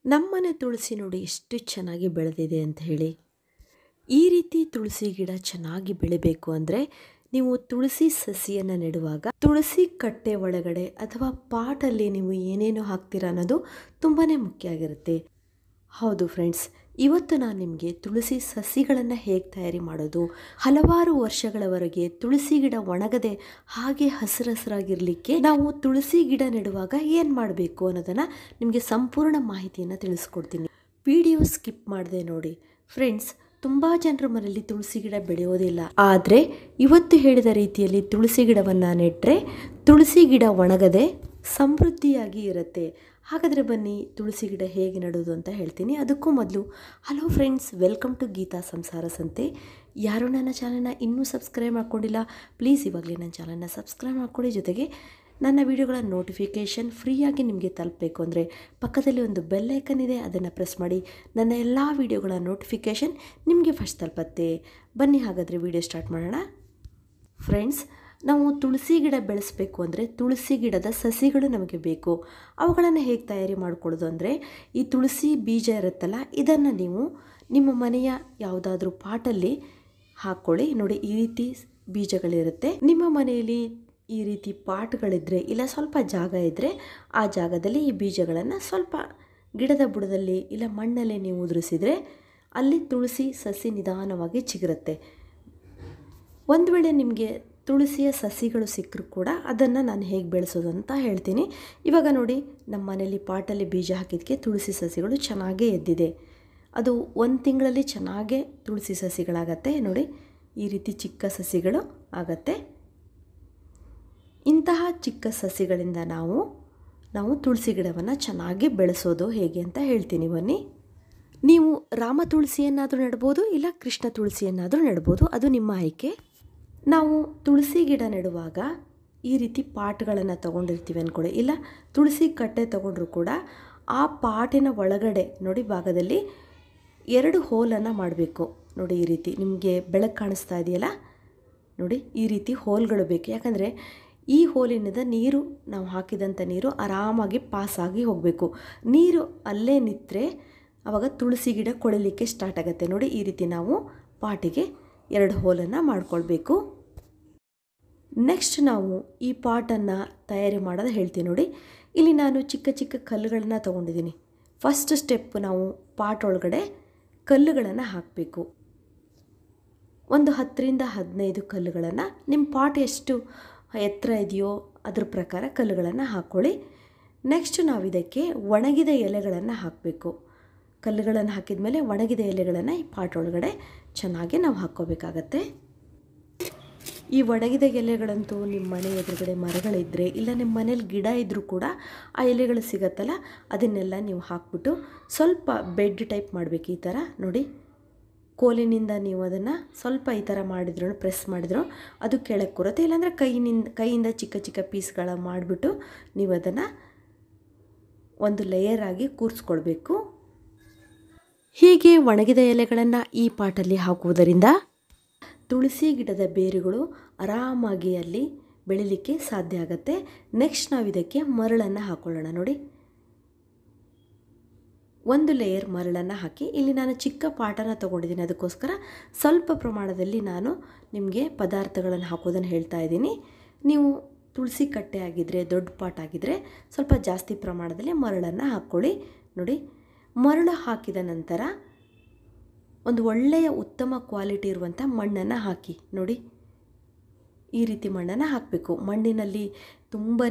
ನಮ್ಮನೆ ತುಳಸಿ ನೋಡಿ ಎಷ್ಟು ಚೆನ್ನಾಗಿ ಬೆಳೆದಿದೆ ಅಂತ ಹೇಳಿ. ಈ ರೀತಿ ತುಳಸಿ ಗಿಡ ಚೆನ್ನಾಗಿ ಬೆಳಿಬೇಕು ಅಂದರೆ ನೀವು ತುಳಸಿ ಸಸಿಯನ್ನು ನೆಡುವಾಗ ತುಳಸಿ ಕಟ್ಟೆ ಒಳಗಡೆ ಅಥವಾ ಪಾಟಲ್ಲಿ ನೀವು ಏನೇನು ಹಾಕ್ತೀರಾ ಅನ್ನೋದು ತುಂಬಾ ಮುಖ್ಯ ಆಗಿರುತ್ತೆ. ಹೌದು ಫ್ರೆಂಡ್ಸ್, ಇವತ್ತು ನಾನು ನಿಮಗೆ ತುಳಸಿ ಸಸಿಗಳನ್ನು ಹೇಗೆ ತಯಾರಿ ಮಾಡೋದು, ಹಲವಾರು ವರ್ಷಗಳವರೆಗೆ ತುಳಸಿ ಗಿಡ ಒಣಗದೆ ಹಾಗೆ ಹಸಿರಾಗಿರಲಿಕ್ಕೆ ನಾವು ತುಳಸಿ ಗಿಡ ನೆಡುವಾಗ ಏನು ಮಾಡಬೇಕು ಅನ್ನೋದನ್ನು ನಿಮಗೆ ಸಂಪೂರ್ಣ ಮಾಹಿತಿಯನ್ನು ತಿಳಿಸ್ಕೊಡ್ತೀನಿ. ವಿಡಿಯೋ ಸ್ಕಿಪ್ ಮಾಡದೆ ನೋಡಿ. ಫ್ರೆಂಡ್ಸ್, ತುಂಬ ಜನರ ಮನೆಯಲ್ಲಿ ತುಳಸಿ ಗಿಡ ಬೆಳೆಯೋದಿಲ್ಲ. ಆದರೆ ಇವತ್ತು ಹೇಳಿದ ರೀತಿಯಲ್ಲಿ ತುಳಸಿ ಗಿಡವನ್ನು ನೆಟ್ಟರೆ ತುಳಸಿ ಗಿಡ ಒಣಗದೆ ಸಮೃದ್ಧಿಯಾಗಿ ಇರುತ್ತೆ. ಹಾಗಾದರೆ ಬನ್ನಿ ತುಳಸಿ ಗಿಡ ಹೇಗೆ ನೆಡೋದು ಅಂತ ಹೇಳ್ತೀನಿ. ಅದಕ್ಕೂ ಮೊದಲು hello friends, welcome to Geetha Samsara Sante. ಯಾರು ನನ್ನ ಚಾನಲ್ನ ಇನ್ನೂ ಸಬ್ಸ್ಕ್ರೈಬ್ ಮಾಡ್ಕೊಂಡಿಲ್ಲ, ಪ್ಲೀಸ್ ಇವಾಗಲೇ ನನ್ನ ಚಾನಲ್ನ ಸಬ್ಸ್ಕ್ರೈಬ್ ಮಾಡ್ಕೊಳ್ಳಿ. ಜೊತೆಗೆ ನನ್ನ ವೀಡಿಯೋಗಳ ನೋಟಿಫಿಕೇಷನ್ ಫ್ರೀಯಾಗಿ ನಿಮಗೆ ತಲುಪಬೇಕು ಅಂದರೆ ಪಕ್ಕದಲ್ಲಿ ಒಂದು ಬೆಲ್ ಐಕನ್ ಇದೆ, ಅದನ್ನು ಪ್ರೆಸ್ ಮಾಡಿ. ನನ್ನ ಎಲ್ಲ ವೀಡಿಯೋಗಳ ನೋಟಿಫಿಕೇಷನ್ ನಿಮಗೆ ಫಸ್ಟ್ ತಲುಪತ್ತೆ. ಬನ್ನಿ ಹಾಗಾದರೆ ವಿಡಿಯೋ ಸ್ಟಾರ್ಟ್ ಮಾಡೋಣ. ಫ್ರೆಂಡ್ಸ್, ನಾವು ತುಳಸಿ ಗಿಡ ಬೆಳೆಸಬೇಕು ಅಂದರೆ ತುಳಸಿ ಗಿಡದ ಸಸಿಗಳು ನಮಗೆ ಬೇಕು. ಅವುಗಳನ್ನು ಹೇಗೆ ತಯಾರಿ ಮಾಡ್ಕೊಳ್ಳೋದು ಅಂದರೆ, ಈ ತುಳಸಿ ಬೀಜ ಇರುತ್ತಲ್ಲ, ಇದನ್ನು ನೀವು ನಿಮ್ಮ ಮನೆಯ ಯಾವುದಾದ್ರೂ ಪಾಟಲ್ಲಿ ಹಾಕ್ಕೊಳ್ಳಿ. ನೋಡಿ, ಈ ರೀತಿ ಬೀಜಗಳಿರುತ್ತೆ. ನಿಮ್ಮ ಮನೆಯಲ್ಲಿ ಈ ರೀತಿ ಪಾಟ್ಗಳಿದ್ದರೆ ಇಲ್ಲ ಸ್ವಲ್ಪ ಜಾಗ ಇದ್ದರೆ ಆ ಜಾಗದಲ್ಲಿ ಈ ಬೀಜಗಳನ್ನು ಸ್ವಲ್ಪ ಗಿಡದ ಬುಡದಲ್ಲಿ ಇಲ್ಲ ಮಣ್ಣಲ್ಲಿ ನೀವು ಉದುರಿಸಿದರೆ ಅಲ್ಲಿ ತುಳಸಿ ಸಸಿ ನಿಧಾನವಾಗಿ ಚಿಗುರುತ್ತೆ. ಒಂದು ವೇಳೆ ನಿಮಗೆ ತುಳಸಿಯ ಸಸಿಗಳು ಸಿಕ್ಕರೂ ಕೂಡ ಅದನ್ನು ನಾನು ಹೇಗೆ ಬೆಳೆಸೋದು ಅಂತ ಹೇಳ್ತೀನಿ. ಇವಾಗ ನೋಡಿ, ನಮ್ಮ ಮನೇಲಿ ಪಾಟಲ್ಲಿ ಬೀಜ ಹಾಕಿದ್ದಕ್ಕೆ ತುಳಸಿ ಸಸಿಗಳು ಚೆನ್ನಾಗೇ ಎದ್ದಿದೆ. ಅದು ಒಂದು ತಿಂಗಳಲ್ಲಿ ಚೆನ್ನಾಗೇ ತುಳಸಿ ಸಸಿಗಳಾಗತ್ತೆ. ನೋಡಿ, ಈ ರೀತಿ ಚಿಕ್ಕ ಸಸಿಗಳು ಆಗತ್ತೆ. ಇಂತಹ ಚಿಕ್ಕ ಸಸಿಗಳಿಂದ ನಾವು ತುಳಸಿ ಗಿಡವನ್ನು ಚೆನ್ನಾಗಿ ಬೆಳೆಸೋದು ಹೇಗೆ ಅಂತ ಹೇಳ್ತೀನಿ. ಬನ್ನಿ. ನೀವು ರಾಮ ತುಳಸಿಯನ್ನಾದರೂ ನೆಡ್ಬೋದು, ಇಲ್ಲ ಕೃಷ್ಣ ತುಳಸಿಯನ್ನಾದರೂ ನೆಡ್ಬೋದು, ಅದು ನಿಮ್ಮ ಆಯ್ಕೆ. ನಾವು ತುಳಸಿ ಗಿಡ ನೆಡುವಾಗ ಈ ರೀತಿ ಪಾಟ್ಗಳನ್ನು ತೊಗೊಂಡಿರ್ತೀವಿ ಅಂದ್ಕೊಳ್ಳಿ, ಇಲ್ಲ ತುಳಸಿ ಕಟ್ಟೆ ತೊಗೊಂಡ್ರೂ ಕೂಡ ಆ ಪಾಟಿನ ಒಳಗಡೆ ನೋಡಿ ಭಾಗದಲ್ಲಿ 2 ಹೋಲನ್ನು ಮಾಡಬೇಕು. ನೋಡಿ, ಈ ರೀತಿ ನಿಮಗೆ ಬೆಳಕು ಕಾಣಿಸ್ತಾ ಇದೆಯಲ್ಲ, ನೋಡಿ ಈ ರೀತಿ ಹೋಲ್ಗಳು ಬೇಕು. ಯಾಕಂದರೆ ಈ ಹೋಲಿನಿಂದ ನೀರು, ನಾವು ಹಾಕಿದಂಥ ನೀರು ಆರಾಮಾಗಿ ಪಾಸಾಗಿ ಹೋಗಬೇಕು. ನೀರು ಅಲ್ಲೇ ನಿಂತರೆ ಆವಾಗ ತುಳಸಿ ಗಿಡ ಕೊಳಿಲಿಕ್ಕೆ ಸ್ಟಾರ್ಟ್ ಆಗುತ್ತೆ. ನೋಡಿ, ಈ ರೀತಿ ನಾವು ಪಾಟಿಗೆ 2 ಹೋಲನ್ನು ಮಾಡ್ಕೊಳ್ಬೇಕು. ನೆಕ್ಸ್ಟ್ ನಾವು ಈ ಪಾಟನ್ನು ತಯಾರಿ ಮಾಡೋದು ಹೇಳ್ತೀನಿ. ನೋಡಿ, ಇಲ್ಲಿ ನಾನು ಚಿಕ್ಕ ಚಿಕ್ಕ ಕಲ್ಲುಗಳನ್ನು ತೊಗೊಂಡಿದ್ದೀನಿ. ಫಸ್ಟ್ ಸ್ಟೆಪ್, ನಾವು ಪಾಟ್ ಒಳಗಡೆ ಕಲ್ಲುಗಳನ್ನು ಹಾಕಬೇಕು. ಒಂದು 10ರಿಂದ 15 ಕಲ್ಲುಗಳನ್ನು, ನಿಮ್ಮ ಪಾಟ್ ಎಷ್ಟು ಎತ್ತರ ಇದೆಯೋ ಅದ್ರ ಪ್ರಕಾರ ಕಲ್ಲುಗಳನ್ನು ಹಾಕ್ಕೊಳ್ಳಿ. ನೆಕ್ಸ್ಟ್ ನಾವು ಇದಕ್ಕೆ ಒಣಗಿದ ಎಲೆಗಳನ್ನು ಹಾಕಬೇಕು. ಕಲ್ಲುಗಳನ್ನು ಹಾಕಿದ ಮೇಲೆ ಒಣಗಿದ ಎಲೆಗಳನ್ನು ಈ ಪಾಟ್ ಒಳಗಡೆ ಚೆನ್ನಾಗಿ ನಾವು ಹಾಕ್ಕೋಬೇಕಾಗತ್ತೆ. ಈ ಒಣಗಿದ ಎಲೆಗಳಂತೂ ನಿಮ್ಮ ಮನೆ ಎದುರುಗಡೆ ಮರಗಳಿದ್ದರೆ ಇಲ್ಲ ನಿಮ್ಮ ಮನೇಲಿ ಗಿಡ ಇದ್ದರೂ ಕೂಡ ಆ ಎಲೆಗಳು ಸಿಗತ್ತಲ್ಲ, ಅದನ್ನೆಲ್ಲ ನೀವು ಹಾಕ್ಬಿಟ್ಟು ಸ್ವಲ್ಪ ಬೆಡ್ ಟೈಪ್ ಮಾಡಬೇಕು. ಈ ಥರ ನೋಡಿ, ಕೋಲಿನಿಂದ ನೀವು ಅದನ್ನು ಸ್ವಲ್ಪ ಈ ಥರ ಮಾಡಿದ್ರು, ಪ್ರೆಸ್ ಮಾಡಿದ್ರು ಅದು ಕೆಳಗೆ ಕೂರುತ್ತೆ. ಇಲ್ಲಾಂದರೆ ಕೈಯಿಂದ ಚಿಕ್ಕ ಚಿಕ್ಕ ಪೀಸ್ಗಳ ಮಾಡಿಬಿಟ್ಟು ನೀವು ಅದನ್ನು ಒಂದು ಲೇಯರ್ ಆಗಿ ಕೂರಿಸ್ಕೊಳ್ಬೇಕು. ಹೀಗೆ ಒಣಗಿದ ಎಲೆಗಳನ್ನು ಈ ಪಾಟಲ್ಲಿ ಹಾಕುವುದರಿಂದ ತುಳಸಿ ಗಿಡದ ಬೇರುಗಳು ಆರಾಮಾಗಿ ಅಲ್ಲಿ ಬೆಳಿಲಿಕ್ಕೆ ಸಾಧ್ಯ ಆಗುತ್ತೆ. ನೆಕ್ಸ್ಟ್ ನಾವು ಇದಕ್ಕೆ ಮರಳನ್ನು ಹಾಕ್ಕೊಳ್ಳೋಣ. ನೋಡಿ, ಒಂದು ಲೇಯರ್ ಮರಳನ್ನು ಹಾಕಿ, ಇಲ್ಲಿ ನಾನು ಚಿಕ್ಕ ಪಾಟನ್ನು ತೊಗೊಂಡಿದ್ದೀನಿ, ಅದಕ್ಕೋಸ್ಕರ ಸ್ವಲ್ಪ ಪ್ರಮಾಣದಲ್ಲಿ ನಾನು ನಿಮಗೆ ಪದಾರ್ಥಗಳನ್ನು ಹಾಕೋದನ್ನು ಹೇಳ್ತಾ ಇದ್ದೀನಿ. ನೀವು ತುಳಸಿ ಕಟ್ಟೆ ಆಗಿದ್ದರೆ, ದೊಡ್ಡ ಪಾಟ್ ಆಗಿದ್ದರೆ ಸ್ವಲ್ಪ ಜಾಸ್ತಿ ಪ್ರಮಾಣದಲ್ಲಿ ಮರಳನ್ನು ಹಾಕ್ಕೊಳ್ಳಿ. ನೋಡಿ, ಮರಳು ಹಾಕಿದ ನಂತರ ಒಂದು ಒಳ್ಳೆಯ ಉತ್ತಮ ಕ್ವಾಲಿಟಿ ಇರುವಂಥ ಮಣ್ಣನ್ನು ಹಾಕಿ. ನೋಡಿ, ಈ ರೀತಿ ಮಣ್ಣನ್ನು ಹಾಕಬೇಕು. ಮಣ್ಣಿನಲ್ಲಿ ತುಂಬಾ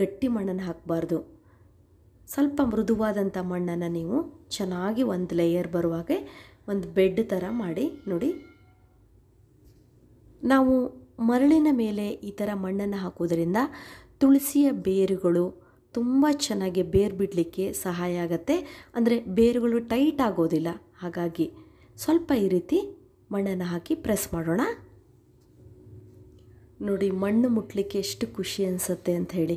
ಗಟ್ಟಿ ಮಣ್ಣನ್ನು ಹಾಕಬಾರ್ದು. ಸ್ವಲ್ಪ ಮೃದುವಾದಂಥ ಮಣ್ಣನ್ನು ನೀವು ಚೆನ್ನಾಗಿ ಒಂದು ಲೇಯರ್ ಬರುವಾಗೆ ಒಂದು ಬೆಡ್ ಥರ ಮಾಡಿ. ನೋಡಿ, ನಾವು ಮರಳಿನ ಮೇಲೆ ಈ ಥರ ಮಣ್ಣನ್ನು ಹಾಕೋದ್ರಿಂದ ತುಳಸಿಯ ಬೇರುಗಳು ತುಂಬ ಚೆನ್ನಾಗಿ ಬೇರು ಬಿಡಲಿಕ್ಕೆ ಸಹಾಯ ಆಗುತ್ತೆ. ಅಂದರೆ ಬೇರುಗಳು ಟೈಟ್ ಆಗೋದಿಲ್ಲ. ಹಾಗಾಗಿ ಸ್ವಲ್ಪ ಈ ರೀತಿ ಮಣ್ಣನ್ನು ಹಾಕಿ ಪ್ರೆಸ್ ಮಾಡೋಣ. ನೋಡಿ, ಮಣ್ಣು ಮುಟ್ಲಿಕ್ಕೆ ಎಷ್ಟು ಖುಷಿ ಅನಿಸುತ್ತೆ ಅಂತ ಹೇಳಿ.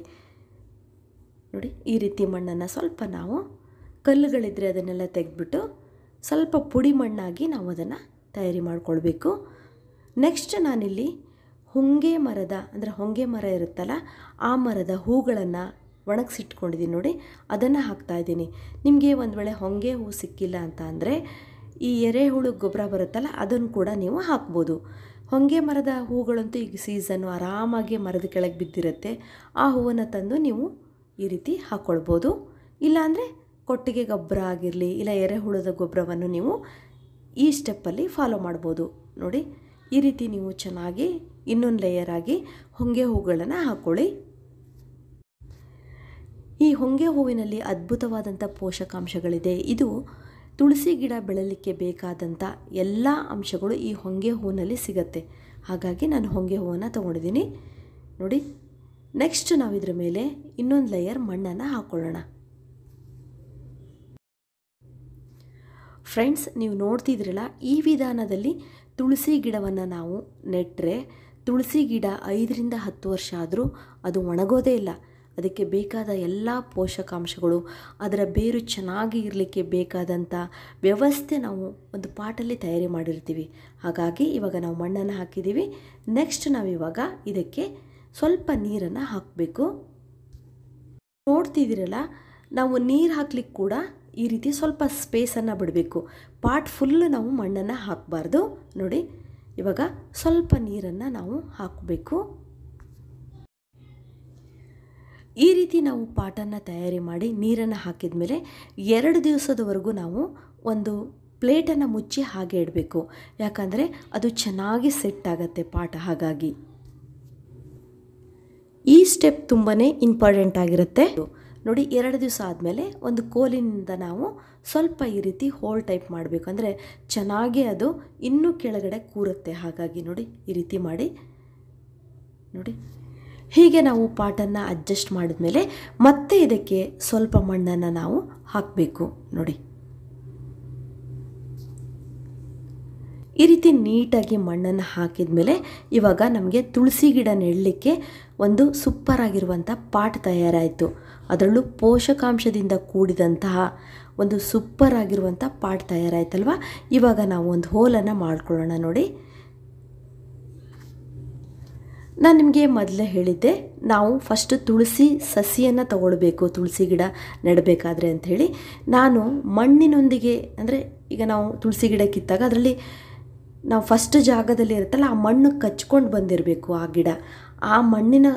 ನೋಡಿ, ಈ ರೀತಿ ಮಣ್ಣನ್ನು ಸ್ವಲ್ಪ ನಾವು ಕಲ್ಲುಗಳಿದ್ದರೆ ಅದನ್ನೆಲ್ಲ ತೆಗೆದ್ಬಿಟ್ಟು ಸ್ವಲ್ಪ ಪುಡಿ ಮಣ್ಣಾಗಿ ನಾವು ಅದನ್ನು ತಯಾರಿ ಮಾಡಿಕೊಳ್ಬೇಕು. ನೆಕ್ಸ್ಟ್ ನಾನಿಲ್ಲಿ ಹೊಂಗೆ ಮರದ, ಅಂದರೆ ಹೊಂಗೆ ಮರ ಇರುತ್ತಲ್ಲ, ಆ ಮರದ ಹೂಗಳನ್ನು ಒಣಗಿಸಿಟ್ಕೊಂಡಿದ್ದೀನಿ ನೋಡಿ, ಅದನ್ನು ಹಾಕ್ತಾಯಿದ್ದೀನಿ. ನಿಮಗೆ ಒಂದು ವೇಳೆ ಹೊಂಗೆ ಹೂ ಸಿಕ್ಕಿಲ್ಲ ಅಂತ ಅಂದರೆ ಈ ಎರೆಹುಳು ಗೊಬ್ಬರ ಬರುತ್ತಲ್ಲ ಅದನ್ನು ಕೂಡ ನೀವು ಹಾಕ್ಬೋದು. ಹೊಂಗೆ ಮರದ ಹೂಗಳಂತೂ ಈಗ ಸೀಸನ್ನು, ಆರಾಮಾಗಿ ಮರದ ಕೆಳಗೆ ಬಿದ್ದಿರುತ್ತೆ. ಆ ಹೂವನ್ನು ತಂದು ನೀವು ಈ ರೀತಿ ಹಾಕ್ಕೊಳ್ಬೋದು. ಇಲ್ಲಾಂದರೆ ಕೊಟ್ಟಿಗೆ ಗೊಬ್ಬರ ಆಗಿರಲಿ ಇಲ್ಲ ಎರೆಹುಳದ ಗೊಬ್ಬರವನ್ನು ನೀವು ಈ ಸ್ಟೆಪ್ಪಲ್ಲಿ ಫಾಲೋ ಮಾಡ್ಬೋದು. ನೋಡಿ, ಈ ರೀತಿ ನೀವು ಚೆನ್ನಾಗಿ ಇನ್ನೊಂದು ಲೇಯರ್ ಆಗಿ ಹೊಂಗೆ ಹೂಗಳನ್ನು ಹಾಕ್ಕೊಳ್ಳಿ. ಈ ಹೊಂಗೆ ಹೂವಿನಲ್ಲಿ ಅದ್ಭುತವಾದಂಥ ಪೋಷಕಾಂಶಗಳಿದೆ. ಇದು ತುಳಸಿ ಗಿಡ ಬೆಳಲಿಕ್ಕೆ ಬೇಕಾದಂಥ ಎಲ್ಲ ಅಂಶಗಳು ಈ ಹೊಂಗೆ ಹೂವಿನಲ್ಲಿ ಸಿಗುತ್ತೆ. ಹಾಗಾಗಿ ನಾನು ಹೊಂಗೆ ಹೂವನ್ನು ತೊಗೊಂಡಿದ್ದೀನಿ. ನೋಡಿ, ನೆಕ್ಸ್ಟ್ ನಾವು ಇದರ ಮೇಲೆ ಇನ್ನೊಂದು ಲೇಯರ್ ಮಣ್ಣನ್ನು ಹಾಕ್ಕೊಳ್ಳೋಣ. ಫ್ರೆಂಡ್ಸ್, ನೀವು ನೋಡ್ತಿದ್ರಲ್ಲ, ಈ ವಿಧಾನದಲ್ಲಿ ತುಳಸಿ ಗಿಡವನ್ನು ನಾವು ನೆಟ್ಟರೆ ತುಳಸಿ ಗಿಡ 5 ರಿಂದ 10 ವರ್ಷ ಆದರೂ ಅದು ಒಣಗೋದೇ ಇಲ್ಲ. ಅದಕ್ಕೆ ಬೇಕಾದ ಎಲ್ಲ ಪೋಷಕಾಂಶಗಳು, ಅದರ ಬೇರು ಚೆನ್ನಾಗಿ ಇರಲಿಕ್ಕೆ ಬೇಕಾದಂಥ ವ್ಯವಸ್ಥೆ ನಾವು ಒಂದು ಪಾಟಲ್ಲಿ ತಯಾರಿ ಮಾಡಿರ್ತೀವಿ. ಹಾಗಾಗಿ ಇವಾಗ ನಾವು ಮಣ್ಣನ್ನು ಹಾಕಿದ್ದೀವಿ. ನೆಕ್ಸ್ಟ್ ನಾವಿವಾಗ ಇದಕ್ಕೆ ಸ್ವಲ್ಪ ನೀರನ್ನು ಹಾಕಬೇಕು. ನೋಡ್ತಿದ್ದೀರಲ್ಲ, ನಾವು ನೀರು ಹಾಕ್ಲಿಕ್ಕೆ ಕೂಡ ಈ ರೀತಿ ಸ್ವಲ್ಪ ಸ್ಪೇಸನ್ನು ಬಿಡಬೇಕು. ಪಾಟ್ ಫುಲ್ಲು ನಾವು ಮಣ್ಣನ್ನು ಹಾಕಬಾರ್ದು. ನೋಡಿ, ಇವಾಗ ಸ್ವಲ್ಪ ನೀರನ್ನು ನಾವು ಹಾಕಬೇಕು. ಈ ರೀತಿ ನಾವು ಪಾಟನ್ನು ತಯಾರಿ ಮಾಡಿ ನೀರನ್ನು ಹಾಕಿದ ಮೇಲೆ 2 ದಿವಸದವರೆಗೂ ನಾವು ಒಂದು ಪ್ಲೇಟನ್ನು ಮುಚ್ಚಿ ಹಾಗೆ ಇಡಬೇಕು. ಯಾಕಂದರೆ ಅದು ಚೆನ್ನಾಗಿ ಸೆಟ್ ಆಗುತ್ತೆ ಪಾಟ. ಹಾಗಾಗಿ ಈ ಸ್ಟೆಪ್ ತುಂಬಾ ಇಂಪಾರ್ಟೆಂಟ್ ಆಗಿರುತ್ತೆ. ನೋಡಿ, 2 ದಿವಸ ಆದಮೇಲೆ ಒಂದು ಕೋಲಿನಿಂದ ನಾವು ಸ್ವಲ್ಪ ಈ ರೀತಿ ಹೋಲ್ ಟೈಪ್ ಮಾಡಬೇಕು. ಅಂದರೆ ಚೆನ್ನಾಗಿ ಅದು ಇನ್ನೂ ಕೆಳಗಡೆ ಕೂರುತ್ತೆ. ಹಾಗಾಗಿ ನೋಡಿ, ಈ ರೀತಿ ಮಾಡಿ. ನೋಡಿ, ಹೀಗೆ ನಾವು ಪಾಟನ್ನು ಅಡ್ಜಸ್ಟ್ ಮಾಡಿದ್ಮೇಲೆ ಮತ್ತೆ ಇದಕ್ಕೆ ಸ್ವಲ್ಪ ಮಣ್ಣನ್ನು ನಾವು ಹಾಕಬೇಕು. ನೋಡಿ, ಈ ರೀತಿ ನೀಟಾಗಿ ಮಣ್ಣನ್ನು ಹಾಕಿದ ಮೇಲೆ ಇವಾಗ ನಮಗೆ ತುಳಸಿ ಗಿಡ ನೆಡಲಿಕ್ಕೆ ಒಂದು ಸೂಪರ್ ಆಗಿರುವಂಥ ಪಾಟ್ ತಯಾರಾಯಿತು. ಅದರಲ್ಲೂ ಪೋಷಕಾಂಶದಿಂದ ಕೂಡಿದಂತಹ ಒಂದು ಸೂಪರ್ ಆಗಿರುವಂಥ ಪಾಟ್ ತಯಾರಾಯ್ತಲ್ವ. ಇವಾಗ ನಾವು ಒಂದು ಹೋಲನ್ನು ಮಾಡ್ಕೊಳ್ಳೋಣ. ನೋಡಿ, ನಾನು ನಿಮಗೆ ಮೊದಲೇ ಹೇಳಿದ್ದೆ, ನಾವು ಫಸ್ಟು ತುಳಸಿ ಸಸಿಯನ್ನು ತಗೊಳ್ಬೇಕು ತುಳಸಿ ಗಿಡ ನೆಡಬೇಕಾದ್ರೆ ಅಂಥೇಳಿ. ನಾನು ಮಣ್ಣಿನೊಂದಿಗೆ, ಅಂದರೆ ಈಗ ನಾವು ತುಳಸಿ ಗಿಡ ಕಿತ್ತಾಗ ಅದರಲ್ಲಿ ನಾವು ಫಸ್ಟ್ ಜಾಗದಲ್ಲಿ ಇರುತ್ತಲ್ಲ ಆ ಮಣ್ಣು ಕಚ್ಕೊಂಡು ಬಂದಿರಬೇಕು ಆ ಗಿಡ. ಆ ಮಣ್ಣಿನ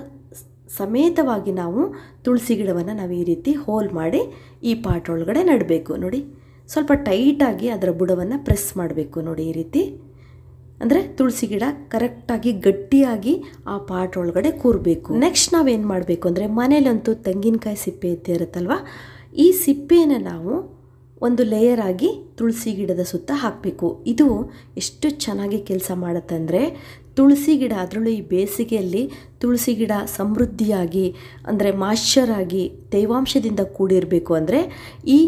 ಸಮೇತವಾಗಿ ನಾವು ತುಳಸಿ ಗಿಡವನ್ನು ನಾವು ಈ ರೀತಿ ಹೋಲ್ ಮಾಡಿ ಈ ಪಾಟ್ ಒಳಗಡೆ ನೆಡಬೇಕು. ನೋಡಿ, ಸ್ವಲ್ಪ ಟೈಟಾಗಿ ಅದರ ಬುಡವನ್ನು ಪ್ರೆಸ್ ಮಾಡಬೇಕು. ನೋಡಿ, ಈ ರೀತಿ ಅಂದರೆ ತುಳಸಿ ಗಿಡ ಕರೆಕ್ಟಾಗಿ ಗಟ್ಟಿಯಾಗಿ ಆ ಪಾಟ್ ಒಳಗಡೆ ಕೂರಬೇಕು. ನೆಕ್ಸ್ಟ್ ನಾವೇನು ಮಾಡಬೇಕು ಅಂದರೆ, ಮನೇಲಂತೂ ತೆಂಗಿನಕಾಯಿ ಸಿಪ್ಪೆ ಇದ್ದೇ ಇರುತ್ತಲ್ವ, ಈ ಸಿಪ್ಪೆಯನ್ನು ನಾವು ಒಂದು ಲೇಯರ್ ಆಗಿ ತುಳಸಿ ಗಿಡದ ಸುತ್ತ ಹಾಕಬೇಕು. ಇದು ಎಷ್ಟು ಚೆನ್ನಾಗಿ ಕೆಲಸ ಮಾಡುತ್ತಂದರೆ, ತುಳಸಿ ಗಿಡ, ಅದರಲ್ಲೂ ಈ ಬೇಸಿಗೆಯಲ್ಲಿ ತುಳಸಿ ಗಿಡ ಸಮೃದ್ಧಿಯಾಗಿ, ಅಂದರೆ ಮಾಯ್ಶ್ಚರ್ ಆಗಿ ತೇವಾಂಶದಿಂದ ಕೂಡಿರಬೇಕು ಅಂದರೆ ಈ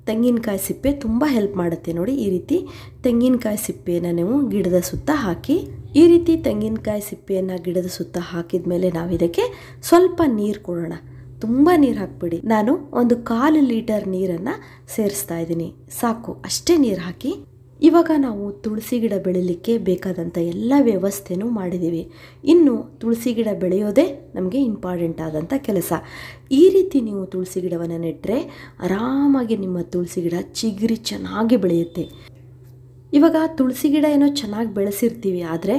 ತೆಂಗಿನಕಾಯಿ ಸಿಪ್ಪೆ ತುಂಬ ಹೆಲ್ಪ್ ಮಾಡುತ್ತೆ. ನೋಡಿ, ಈ ರೀತಿ ತೆಂಗಿನಕಾಯಿ ಸಿಪ್ಪೆಯನ್ನು ನೀವು ಗಿಡದ ಸುತ್ತ ಹಾಕಿ, ಈ ರೀತಿ ತೆಂಗಿನಕಾಯಿ ಸಿಪ್ಪೆಯನ್ನು ಗಿಡದ ಸುತ್ತ ಹಾಕಿದ ಮೇಲೆ ನಾವು ಇದಕ್ಕೆ ಸ್ವಲ್ಪ ನೀರು ಕೊಡೋಣ. ತುಂಬ ನೀರು ಹಾಕ್ಬಿಡಿ. ನಾನು ಒಂದು 1/4 ಲೀಟರ್ ನೀರನ್ನು ಸೇರಿಸ್ತಾ ಇದ್ದೀನಿ. ಸಾಕು, ಅಷ್ಟೇ ನೀರು ಹಾಕಿ. ಇವಾಗ ನಾವು ತುಳಸಿ ಗಿಡ ಬೆಳೀಲಿಕ್ಕೆ ಬೇಕಾದಂಥ ಎಲ್ಲ ವ್ಯವಸ್ಥೆನೂ ಮಾಡಿದ್ದೀವಿ. ಇನ್ನು ತುಳಸಿ ಗಿಡ ಬೆಳೆಯೋದೇ ನಮಗೆ ಇಂಪಾರ್ಟೆಂಟ್ ಆದಂಥ ಕೆಲಸ. ಈ ರೀತಿ ನೀವು ತುಳಸಿ ಗಿಡವನ್ನು ನೆಟ್ಟರೆ ಆರಾಮಾಗಿ ನಿಮ್ಮ ತುಳಸಿ ಗಿಡ ಚಿಗುರಿ ಚೆನ್ನಾಗಿ ಬೆಳೆಯುತ್ತೆ. ಇವಾಗ ತುಳಸಿ ಗಿಡ ಏನೋ ಚೆನ್ನಾಗಿ ಬೆಳೆಸಿರ್ತೀವಿ, ಆದರೆ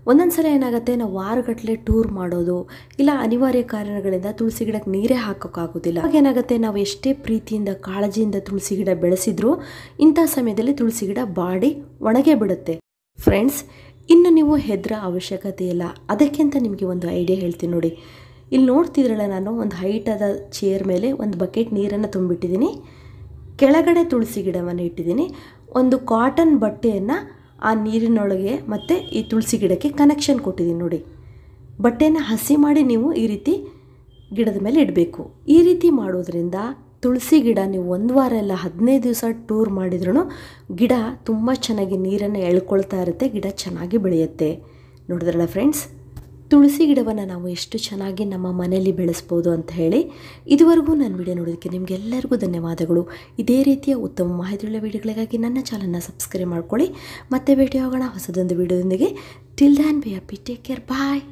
ಒಂದೊಂದು ಸಲ ಏನಾಗುತ್ತೆ, ನಾವು ವಾರಗಟ್ಟಲೆ ಟೂರ್ ಮಾಡೋದು ಇಲ್ಲ ಅನಿವಾರ್ಯ ಕಾರಣಗಳಿಂದ ತುಳಸಿ ಗಿಡಕ್ಕೆ ನೀರೇ ಹಾಕೋಕ್ಕಾಗೋದಿಲ್ಲ. ಆವಾಗ ಏನಾಗುತ್ತೆ, ನಾವು ಎಷ್ಟೇ ಪ್ರೀತಿಯಿಂದ ಕಾಳಜಿಯಿಂದ ತುಳಸಿ ಗಿಡ ಬೆಳೆಸಿದ್ರೂ ಇಂಥ ಸಮಯದಲ್ಲಿ ತುಳಸಿ ಗಿಡ ಬಾಡಿ ಒಣಗೇ ಬಿಡುತ್ತೆ. ಫ್ರೆಂಡ್ಸ್, ಇನ್ನು ನೀವು ಹೆದರ ಅವಶ್ಯಕತೆ ಇಲ್ಲ. ಅದಕ್ಕಿಂತ ನಿಮಗೆ ಒಂದು ಐಡಿಯಾ ಹೇಳ್ತೀನಿ ನೋಡಿ. ಇಲ್ಲಿ ನೋಡ್ತಿದ್ರಲ್ಲ, ನಾನು ಒಂದು ಹೈಟಾದ ಚೇರ್ ಮೇಲೆ ಒಂದು ಬಕೆಟ್ ನೀರನ್ನು ತುಂಬಿಟ್ಟಿದ್ದೀನಿ. ಕೆಳಗಡೆ ತುಳಸಿ ಗಿಡವನ್ನು ಇಟ್ಟಿದ್ದೀನಿ. ಒಂದು ಕಾಟನ್ ಬಟ್ಟೆಯನ್ನು ಆ ನೀರಿನೊಳಗೆ ಮತ್ತು ಈ ತುಳಸಿ ಗಿಡಕ್ಕೆ ಕನೆಕ್ಷನ್ ಕೊಟ್ಟಿದ್ದೀನಿ. ನೋಡಿ, ಬಟ್ಟೆಯನ್ನು ಹಸಿ ಮಾಡಿ ನೀವು ಈ ರೀತಿ ಗಿಡದ ಮೇಲೆ ಇಡಬೇಕು. ಈ ರೀತಿ ಮಾಡೋದ್ರಿಂದ ತುಳಸಿ ಗಿಡ ನೀವು 1 ವಾರ ಇಲ್ಲ 15 ದಿವಸ ಟೂರ್ ಮಾಡಿದ್ರೂ ಗಿಡ ತುಂಬ ಚೆನ್ನಾಗಿ ನೀರನ್ನು ಎಳ್ಕೊಳ್ತಾ ಇರುತ್ತೆ. ಗಿಡ ಚೆನ್ನಾಗಿ ಬೆಳೆಯುತ್ತೆ. ನೋಡಿದ್ರಲ್ಲ ಫ್ರೆಂಡ್ಸ್, ತುಳಸಿ ಗಿಡವನ್ನು ನಾವು ಎಷ್ಟು ಚೆನ್ನಾಗಿ ನಮ್ಮ ಮನೆಯಲ್ಲಿ ಬೆಳೆಸ್ಬೋದು ಅಂತ ಹೇಳಿ. ಇದುವರೆಗೂ ನನ್ನ ವಿಡಿಯೋ ನೋಡೋದಕ್ಕೆ ನಿಮಗೆಲ್ಲರಿಗೂ ಧನ್ಯವಾದಗಳು. ಇದೇ ರೀತಿಯ ಉತ್ತಮ ಮಾಹಿತಿಯುಳ್ಳ ವಿಡಿಯೋಗಳಿಗಾಗಿ ನನ್ನ ಚಾನಲ್ನ ಸಬ್ಸ್ಕ್ರೈಬ್ ಮಾಡ್ಕೊಳ್ಳಿ. ಮತ್ತೆ ಭೇಟಿ ಆಗೋಣ ಹೊಸದೊಂದು ವಿಡಿಯೋದೊಂದಿಗೆ. Till then be happy, take care, bye.